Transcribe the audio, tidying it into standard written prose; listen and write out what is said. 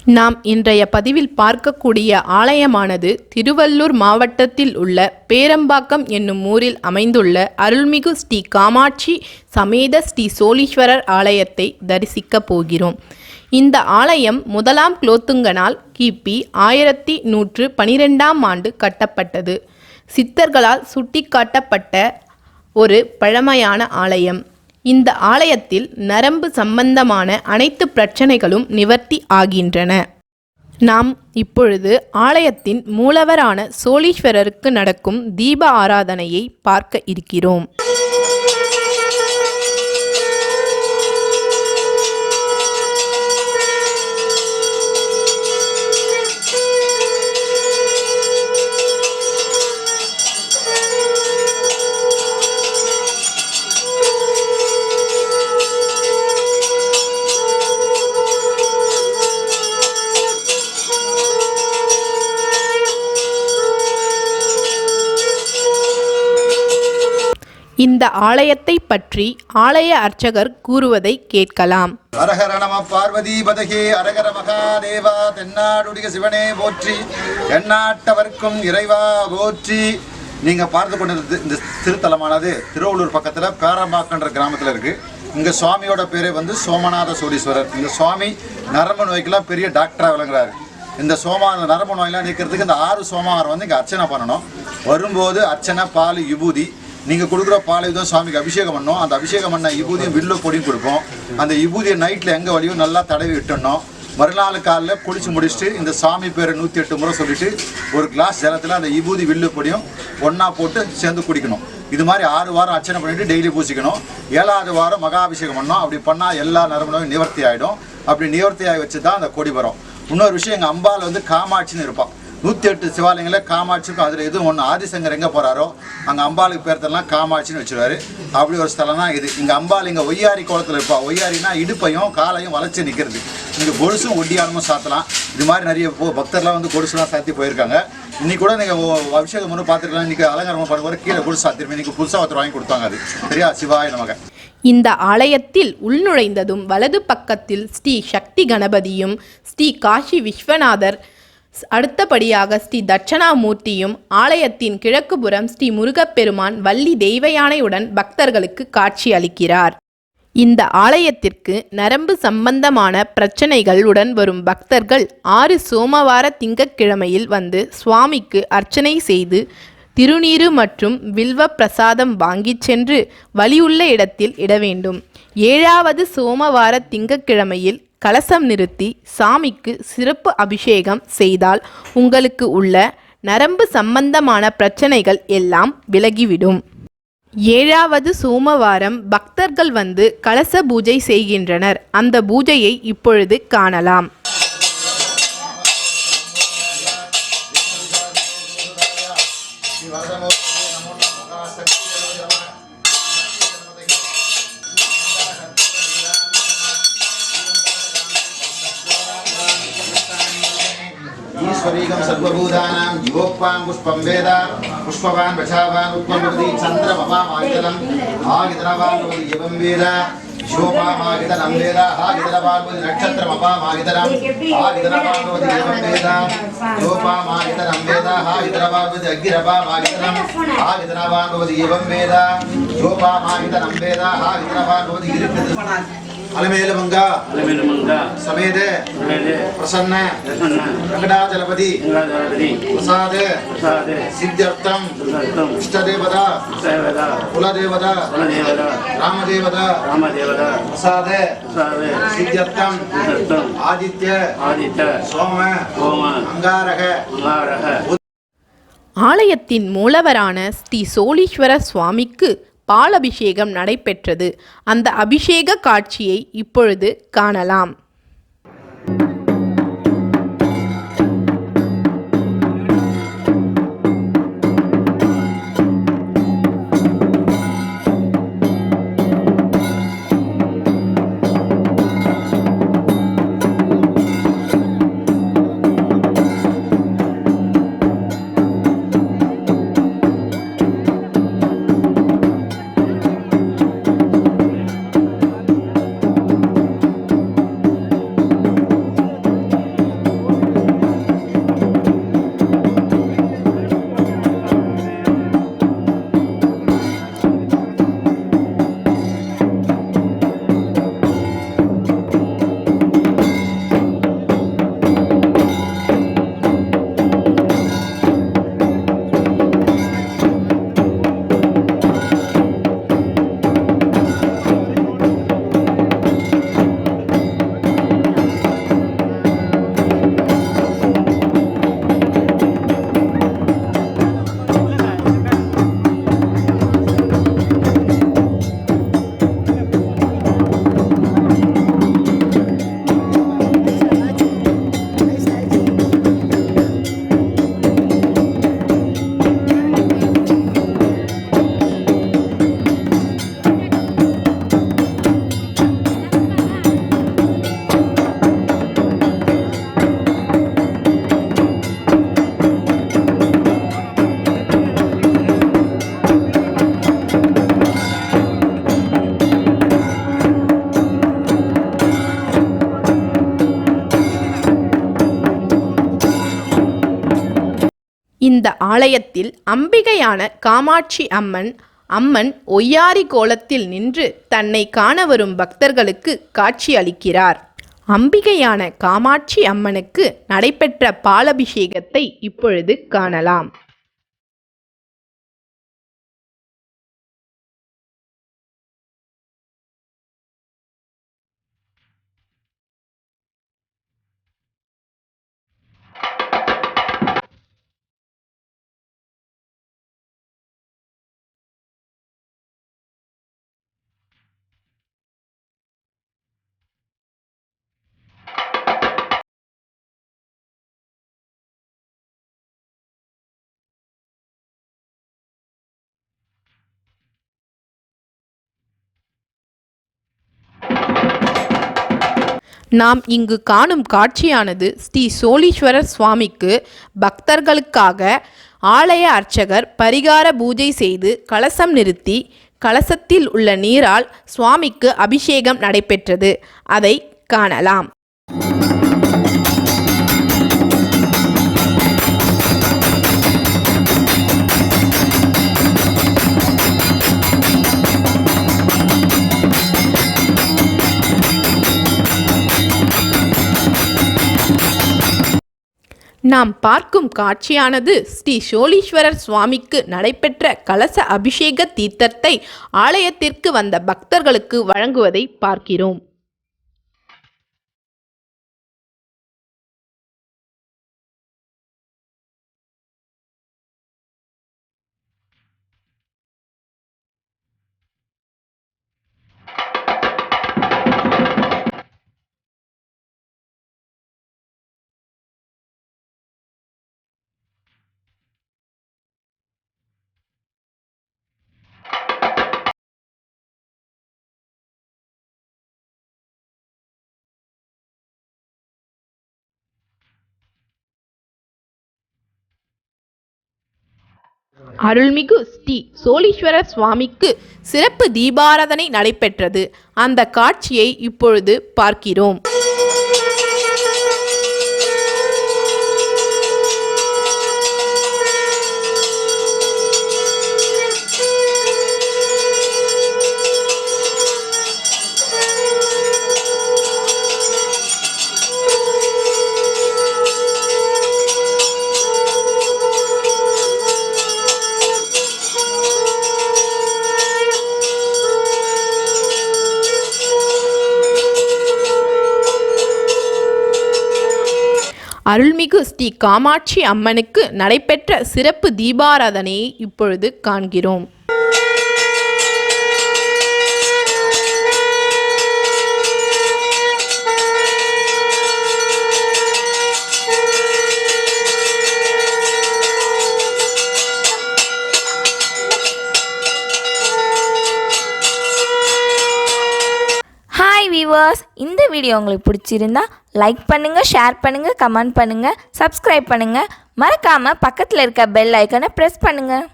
நாம் இன்றைய பதிவில் பார்க்கக்கூடிய ஆலயமானது திருவள்ளூர் மாவட்டத்தில் உள்ள பேரம்பாக்கம் என்னும் ஊரில் அமைந்துள்ள அருள்மிகு ஸ்ரீ காமாட்சி சமேத ஸ்ரீ சோழீஸ்வரர் ஆலயத்தை தரிசிக்கப் போகிறோம். இந்த ஆலயம் முதலாம் குலோத்துங்கனால் கிபி 1112ஆம் ஆண்டு கட்டப்பட்டது. சித்தர்களால் சுட்டிக்காட்டப்பட்ட ஒரு பழமையான ஆலயம். இந்த ஆலயத்தில் நரம்பு சம்பந்தமான அனைத்து பிரச்சனைகளும் நிவர்த்தி ஆகின்றன. நாம் இப்பொழுது ஆலயத்தின் மூலவரான சோழீஸ்வரருக்கு நடக்கும் தீப ஆராதனையை பார்க்க இருக்கிறோம். இந்த ஆலயத்தை பற்றி ஆலய அர்ச்சகர் கூறுவதை கேட்கலாம். ஹரஹர நம பார்வதி பதகே அரகர மகாதேவா, தென்னாடுடைய சிவனே போற்றி, எந்நாட்டவர்க்கும் இறைவா போற்றி. நீங்கள் பார்த்து கொண்டிருந்த இந்த திருத்தலமானது திருவள்ளூர் பக்கத்தில் பேரம்பாக்கன்ற கிராமத்தில் இருக்குது. இங்கே சுவாமியோட பேரே சோமநாத சோழீஸ்வரர். இந்த சுவாமி நரம்பு நோய்க்கெல்லாம் பெரிய டாக்டராக விளங்குறாரு. இந்த நரம்பு நோயெல்லாம் நீக்கிறதுக்கு இந்த 6 சோமவாரம் இங்கே அர்ச்சனை பண்ணணும். வரும்போது அர்ச்சனை, பால், விபூதி, நீங்கள் கொடுக்குற பாலை தான் சுவாமிக்கு அபிஷேகம் பண்ணோம். அந்த அபிஷேகம் பண்ண விபூதியும் வில்லு பொடியும் கொடுப்போம். அந்த விபூதியை நைட்டில் எங்கே வழியும் நல்லா தடவி விட்டுடணும். மறுநாள் காலையில் குளிச்சு முடிச்சுட்டு இந்த சாமி பேரை 108 முறை சொல்லிட்டு ஒரு கிளாஸ் ஜலத்தில் அந்த விபூதி வில்லு பொடியும் ஒன்றா போட்டு சேர்ந்து குடிக்கணும். இது மாதிரி 6 வாரம் அர்ச்சனை பண்ணிவிட்டு டெய்லி பூசிக்கணும். 7வது வாரம் மகாபிஷேகம் பண்ணோம். அப்படி பண்ணால் எல்லா நரம்பு நோயும் நிவர்த்தி ஆகிடும். அப்படி நிவர்த்தி ஆகி வச்சு தான் அந்த கொடி வரும். இன்னொரு விஷயம், எங்கள் அம்பாள் காமாட்சின்னு இருப்பான். 108 சிவாலயங்களில் காமாட்சிக்கும் அதில் எதுவும் ஒன்று. ஆதிசங்கர் எங்கே போகிறாரோ அங்கே அம்பாளுக்கு பேர்த்தெல்லாம் காமாட்சின்னு வச்சுருவாரு. அப்படி ஒரு ஸ்தலம் தான் இது. இங்கே அம்பாள் இங்கே ஒய்யாரி கோலத்தில் இருப்பா. ஒய்யாரினா இடுப்பையும் காலையும் வளைச்சி நிற்கிறது. இங்கே கொலுசும் ஒட்டியானமும் சாத்தலாம். இது மாதிரி நிறைய பக்தர்லாம் கொலுசுலாம் சாத்தி போயிருக்காங்க. இன்னைக்கு கூட நீங்கள் அபிஷேகம் ஒன்று பார்த்துருக்கலாம். இன்றைக்கி அலங்காரமாக பண்ணும்போது கீழே கொலுசு சாத்திருப்பேன். இன்றைக்கி புதுசாக ஒருத்தர் வாங்கி கொடுத்தாங்க. அது சரியா? சிவாய நமக. இந்த ஆலயத்தில் உள்நுழைந்ததும் வலது பக்கத்தில் ஸ்ரீ சக்தி கணபதியும் ஸ்ரீ காஷி விஸ்வநாதர், அடுத்தபடியாக ஸ்ரீ தட்சணாமூர்த்தியும், ஆலயத்தின் கிழக்குபுறம் ஸ்ரீ முருகப்பெருமான் வள்ளி தெய்வயானையுடன் பக்தர்களுக்கு காட்சி அளிக்கிறார். இந்த ஆலயத்திற்கு நரம்பு சம்பந்தமான பிரச்சனைகளுடன் வரும் பக்தர்கள் 6 சோமவார திங்கட்கிழமையில் சுவாமிக்கு அர்ச்சனை செய்து திருநீறு மற்றும் வில்வ பிரசாதம் வாங்கிச் சென்று வழியுள்ள இடத்தில் இட வேண்டும். 7வது சோமவார திங்கட்கிழமையில் கலசம் நிறுத்தி சாமிக்கு சிறப்பு அபிஷேகம் செய்தால் உங்களுக்கு உள்ள நரம்பு சம்பந்தமான பிரச்சனைகள் எல்லாம் விலகிவிடும். 7வது சோமவாரம் பக்தர்கள் கலச பூஜை செய்கின்றனர். அந்த பூஜையை இப்பொழுது காணலாம். ஈஸ்வரீகம் சர்வபூதானாம் யுவோக்வாம் புஷ்பம் வேத புஷ்பவான் வசாவான் உத்வமதி சந்திரமபாம் ஆகிதனம் ஆகிதனவான் யவம் வேத யோபாம் ஆகிதனம் வேத ஆகிதனவான் நட்சத்திரமபாம் ஆகிதனம் ஆகிதனவான் யவம் வேத யோபாம் ஆகிதனம் வேத ஆகிதனவான் அக்னிரபாம் ஆகிதனம் ஆகிதனவான் யவம் வேத யோபாம் ஆகிதனம் வேத ஆகிதனவான் இருக்குது. அலமேலுமங்கா சமேத பிரசன்ன வெங்கடாஜலபதி பிரசாத சித்தியர்த்தம் இஷ்டதேவதா குலதேவதா ராமதேவதா பிரசாத சித்தியர்த்தம் ஆதித்ய சோம அங்காரக. ஆலயத்தின் மூலவரான ஸ்ரீ சோழீஸ்வர சுவாமிக்கு பாலபிஷேகம் நடைபெற்றது. அந்த அபிஷேக காட்சியை இப்பொழுது காணலாம். இந்த ஆலயத்தில் அம்பிகையான காமாட்சி அம்மன் ஒய்யாரி கோலத்தில் நின்று தன்னை காண வரும் பக்தர்களுக்கு காட்சி அளிக்கிறார். அம்பிகையான காமாட்சி அம்மனுக்கு நடைபெற்ற பாலபிஷேகத்தை இப்பொழுது காணலாம். நாம் இங்கு காணும் காட்சியானது ஸ்ரீ சோழீஸ்வரர் சுவாமிக்கு பக்தர்களுக்காக ஆலய அர்ச்சகர் பரிகார பூஜை செய்து கலசம் நிறுத்தி கலசத்தில் உள்ள நீரால் சுவாமிக்கு அபிஷேகம் நடைபெற்றது. அதை காணலாம். நாம் பார்க்கும் காட்சியானது ஸ்ரீ சோழீஸ்வரர் சுவாமிக்கு நடைபெற்ற கலச அபிஷேக தீர்த்தத்தை ஆலயத்திற்கு வந்த பக்தர்களுக்கு வழங்குவதை பார்க்கிறோம். அருள்மிகு ஸ்ரீ சோழீஸ்வரர் சுவாமிக்கு சிறப்பு தீபாராதனை நடைபெற்றது. அந்த காட்சியை இப்பொழுது பார்க்கிறோம். அருள்மிகு ஸ்ரீ காமாட்சி அம்மனுக்கு நடைபெற்ற சிறப்பு தீபாராதனையை இப்பொழுது காண்கிறோம். ஹாய் வீவர்ஸ், இந்த வீடியோ உங்களுக்கு பிடிச்சிருந்தா லைக் பண்ணுங்கள், ஷேர் பண்ணுங்கள், கமெண்ட் பண்ணுங்கள், சப்ஸ்கிரைப் பண்ணுங்கள். மறக்காமல் பக்கத்தில் இருக்க பெல் ஐக்கனை ப்ரெஸ் பண்ணுங்கள்.